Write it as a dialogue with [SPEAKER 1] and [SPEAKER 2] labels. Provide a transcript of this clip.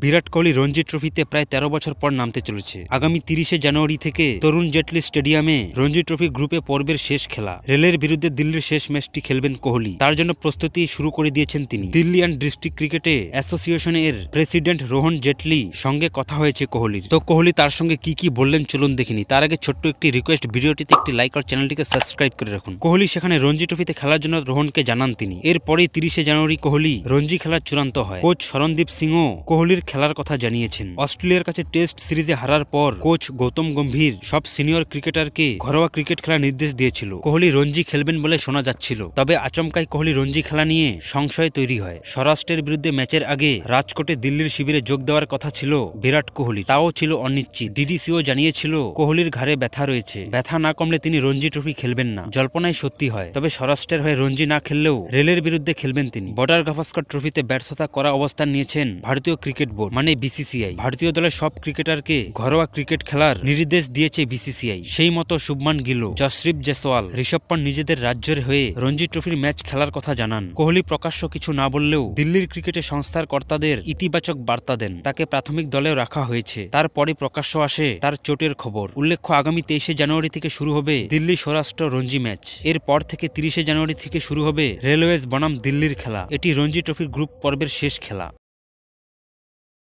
[SPEAKER 1] বিরাট কোহলি রঞ্জি ট্রফিতে প্রায় ১৩ বছর পর নামতে চলেছে। আগামী ৩০শে জানুয়ারি থেকে তরুণ জেটলি স্টেডিয়ামে রঞ্জি ট্রফি গ্রুপে পর্বের শেষ খেলা রেলের বিরুদ্ধে দিল্লির শেষ ম্যাচটি খেলবেন কোহলি। তার জন্য প্রস্তুতি শুরু করে দিয়েছেন তিনি। দিল্লি অ্যান্ড ডিস্ট্রিক্ট ক্রিকেটে অ্যাসোসিয়েশনের প্রেসিডেন্ট রোহন জেটলি সঙ্গে কথা হয়েছে কোহলির। তো কোহলি তার সঙ্গে কি বললেন চলুন দেখিনি। তার আগে ছোট্ট একটি রিকোয়েস্ট, ভিডিওটিতে একটি লাইক আর চ্যানেলটিকে সাবস্ক্রাইব করে রাখুন। কোহলি সেখানে রঞ্জি ট্রফিতে খেলার জন্য রোহনকে জানান তিনি। এরপরেই ৩০শে জানুয়ারি কোহলি রঞ্জি খেলার চূড়ান্ত হয়। কোচ শরণদীপ সিংও কোহলির খেলার কথা জানিয়েছেন। অস্ট্রেলিয়ার কাছে টেস্ট সিরিজে হারার পর কোচ গৌতম গম্ভীর সব সিনিয়র ক্রিকেটারকে ঘরোয়া ক্রিকেট খেলার নির্দেশ দিয়েছিল। কোহলি রঞ্জি খেলবেন বলে শোনা যাচ্ছিল, তবে আচমকাই কোহলি রঞ্জি খেলা নিয়ে সংশয় তৈরি হয়। সৌরাষ্ট্রের বিরুদ্ধে ম্যাচের আগে রাজকোটে দিল্লির শিবিরে যোগ দেওয়ার কথা ছিল বিরাট কোহলি, তাও ছিল অনিশ্চিত। ডিডিসিও জানিয়েছিল কোহলির ঘাড়ে ব্যথা রয়েছে, ব্যথা না কমলে তিনি রঞ্জি ট্রফি খেলবেন না। জল্পনায় সত্যি হয়, তবে সৌরাষ্ট্রের হয়ে রঞ্জি না খেললেও রেলের বিরুদ্ধে খেলবেন তিনি। বর্ডার গাভাস্কর ট্রফিতে ব্যর্থতা করা অবস্থান নিয়েছেন ভারতীয় ক্রিকেট বোর্ড মানে বিসিসিআই। ভারতীয় দলের সব ক্রিকেটারকে ঘরোয়া ক্রিকেট খেলার নির্দেশ দিয়েছে বিসিসিআই। সেই মতো শুভমান গিল, জসপ্রীত জয়সওয়াল, ঋষভ পান্ট নিজেদের রাজ্যের হয়ে রঞ্জি ট্রফির ম্যাচ খেলার কথা জানান। কোহলি প্রকাশ্য কিছু না বললেও দিল্লির ক্রিকেটের সংস্থার কর্তাদের ইতিবাচক বার্তা দেন। তাকে প্রাথমিক দলেও রাখা হয়েছে। তারপরে প্রকাশ্য আসে তার চোটের খবর। উল্লেখ্য, আগামী ২৩শে জানুয়ারি থেকে শুরু হবে দিল্লি সৌরাষ্ট্র রঞ্জি ম্যাচ। এরপর থেকে ৩০শে জানুয়ারি থেকে শুরু হবে রেলওয়েজ বনাম দিল্লির খেলা। এটি রঞ্জি ট্রফির গ্রুপ পর্বের শেষ খেলা।